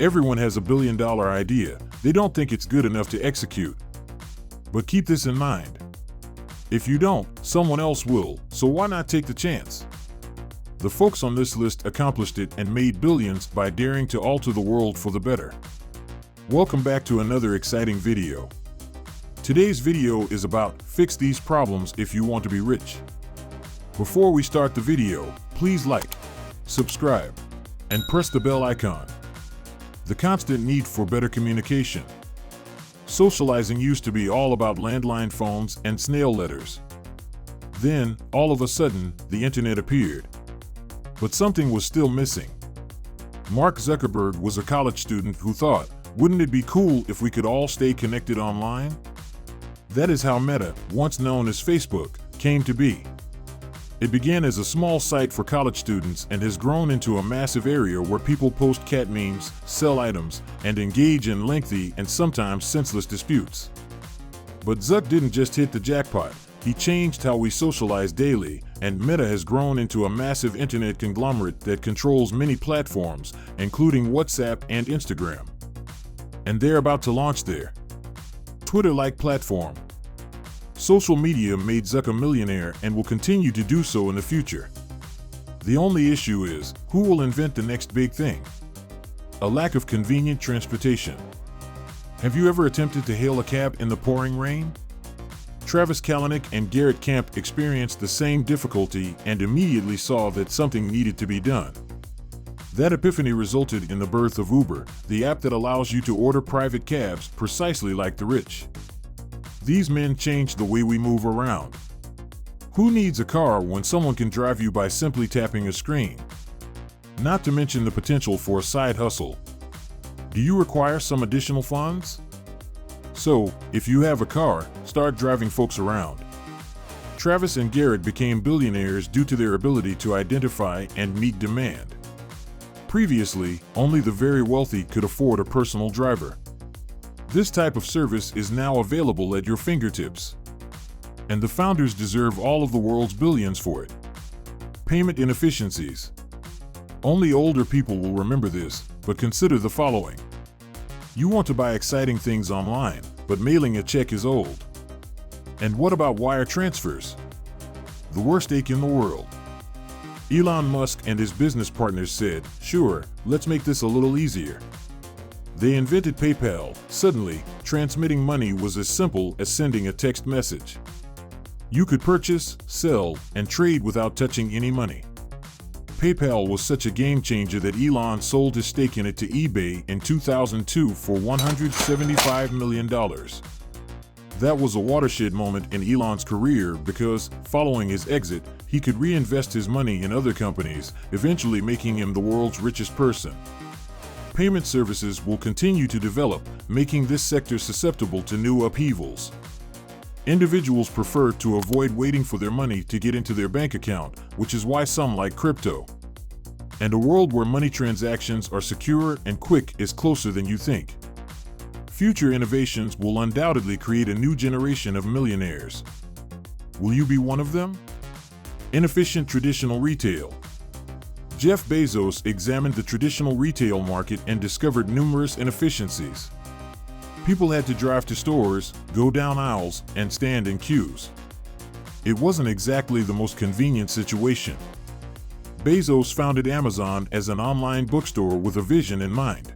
Everyone has a billion-dollar idea. They don't think it's good enough to execute. But keep this in mind. If you don't, someone else will, so why not take the chance? The folks on this list accomplished it and made billions by daring to alter the world for the better. Welcome back to another exciting video. Today's video is about fix these problems if you want to be rich. Before we start the video, please like, subscribe, and press the bell icon. The constant need for better communication. Socializing used to be all about landline phones and snail letters. Then, all of a sudden, the internet appeared. But something was still missing. Mark Zuckerberg was a college student who thought, wouldn't it be cool if we could all stay connected online? That is how Meta, once known as Facebook, came to be. It began as a small site for college students and has grown into a massive area where people post cat memes, sell items, and engage in lengthy and sometimes senseless disputes. But Zuck didn't just hit the jackpot, he changed how we socialize daily, and Meta has grown into a massive internet conglomerate that controls many platforms, including WhatsApp and Instagram. And they're about to launch their Twitter-like platform. Social media made Zuck a millionaire and will continue to do so in the future. The only issue is, who will invent the next big thing? A lack of convenient transportation. Have you ever attempted to hail a cab in the pouring rain? Travis Kalanick and Garrett Camp experienced the same difficulty and immediately saw that something needed to be done. That epiphany resulted in the birth of Uber, the app that allows you to order private cabs precisely like the rich. These men changed the way we move around. Who needs a car when someone can drive you by simply tapping a screen? Not to mention the potential for a side hustle. Do you require some additional funds? So, if you have a car, start driving folks around. Travis and Garrett became billionaires due to their ability to identify and meet demand. Previously, only the very wealthy could afford a personal driver. This type of service is now available at your fingertips. And the founders deserve all of the world's billions for it. Payment inefficiencies. Only older people will remember this, but consider the following. You want to buy exciting things online, but mailing a check is old. And what about wire transfers? The worst ache in the world. Elon Musk and his business partners said, sure, let's make this a little easier. They invented PayPal. Suddenly, transmitting money was as simple as sending a text message. You could purchase, sell, and trade without touching any money. PayPal was such a game changer that Elon sold his stake in it to eBay in 2002 for $175 million. That was a watershed moment in Elon's career because, following his exit, he could reinvest his money in other companies, eventually making him the world's richest person. Payment services will continue to develop, making this sector susceptible to new upheavals. Individuals prefer to avoid waiting for their money to get into their bank account, which is why some like crypto. And a world where money transactions are secure and quick is closer than you think. Future innovations will undoubtedly create a new generation of millionaires. Will you be one of them? Inefficient traditional retail. Jeff Bezos examined the traditional retail market and discovered numerous inefficiencies. People had to drive to stores, go down aisles, and stand in queues. It wasn't exactly the most convenient situation. Bezos founded Amazon as an online bookstore with a vision in mind.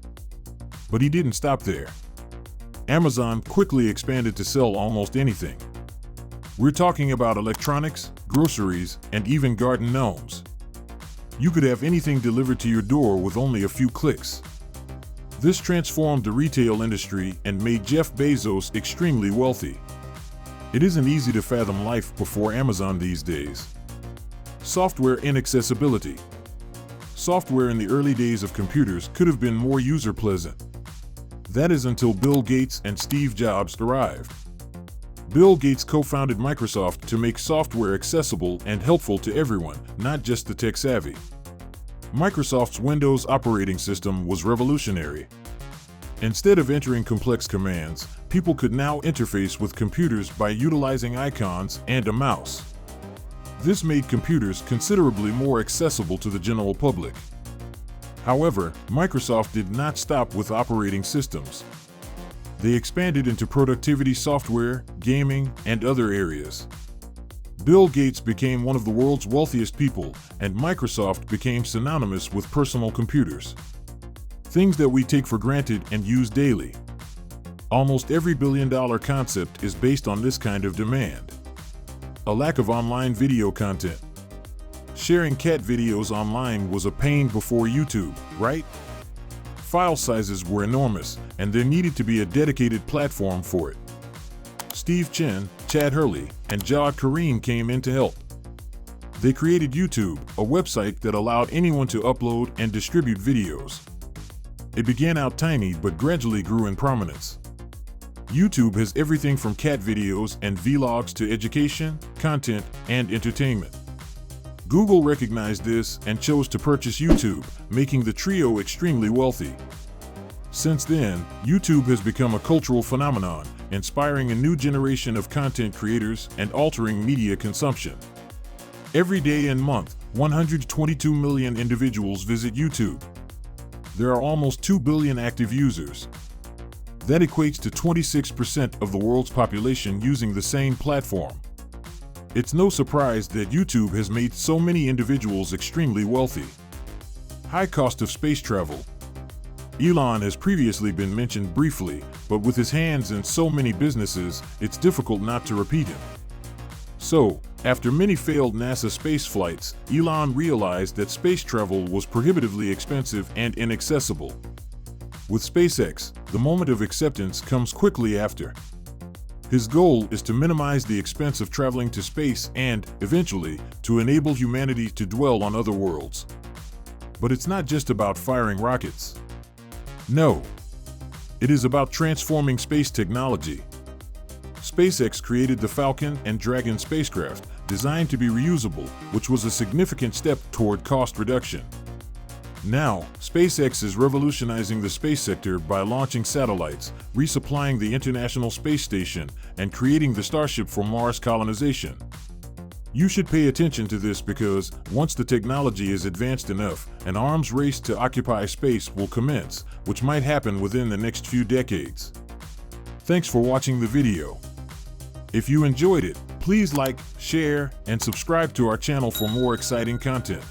But he didn't stop there. Amazon quickly expanded to sell almost anything. We're talking about electronics, groceries, and even garden gnomes. You could have anything delivered to your door with only a few clicks. This transformed the retail industry and made Jeff Bezos extremely wealthy. It isn't easy to fathom life before Amazon these days. Software inaccessibility. Software in the early days of computers could have been more user-pleasant. That is until Bill Gates and Steve Jobs arrived. Bill Gates co-founded Microsoft to make software accessible and helpful to everyone, not just the tech-savvy. Microsoft's Windows operating system was revolutionary. Instead of entering complex commands, people could now interface with computers by utilizing icons and a mouse. This made computers considerably more accessible to the general public. However, Microsoft did not stop with operating systems. They expanded into productivity software, gaming, and other areas. Bill Gates became one of the world's wealthiest people, and Microsoft became synonymous with personal computers. Things that we take for granted and use daily. Almost every billion-dollar concept is based on this kind of demand. A lack of online video content. Sharing cat videos online was a pain before YouTube, right? File sizes were enormous, and there needed to be a dedicated platform for it. Steve Chen, Chad Hurley, and Jawed Karim came in to help. They created YouTube, a website that allowed anyone to upload and distribute videos. It began out tiny but gradually grew in prominence. YouTube has everything from cat videos and vlogs to education, content, and entertainment. Google recognized this and chose to purchase YouTube, making the trio extremely wealthy. Since then, YouTube has become a cultural phenomenon, inspiring a new generation of content creators and altering media consumption. Every day and month, 122 million individuals visit YouTube. There are almost 2 billion active users. That equates to 26% of the world's population using the same platform. It's no surprise that YouTube has made so many individuals extremely wealthy. High cost of space travel. Elon has previously been mentioned briefly, but with his hands in so many businesses, it's difficult not to repeat him. So, after many failed NASA space flights, Elon realized that space travel was prohibitively expensive and inaccessible. With SpaceX, the moment of acceptance comes quickly after. His goal is to minimize the expense of traveling to space and, eventually, to enable humanity to dwell on other worlds. But it's not just about firing rockets. No. It is about transforming space technology. SpaceX created the Falcon and Dragon spacecraft, designed to be reusable, which was a significant step toward cost reduction. Now, SpaceX is revolutionizing the space sector by launching satellites, resupplying the International Space Station, and creating the Starship for Mars colonization. You should pay attention to this because, once the technology is advanced enough, an arms race to occupy space will commence, which might happen within the next few decades. Thanks for watching the video. If you enjoyed it, please like, share, and subscribe to our channel for more exciting content.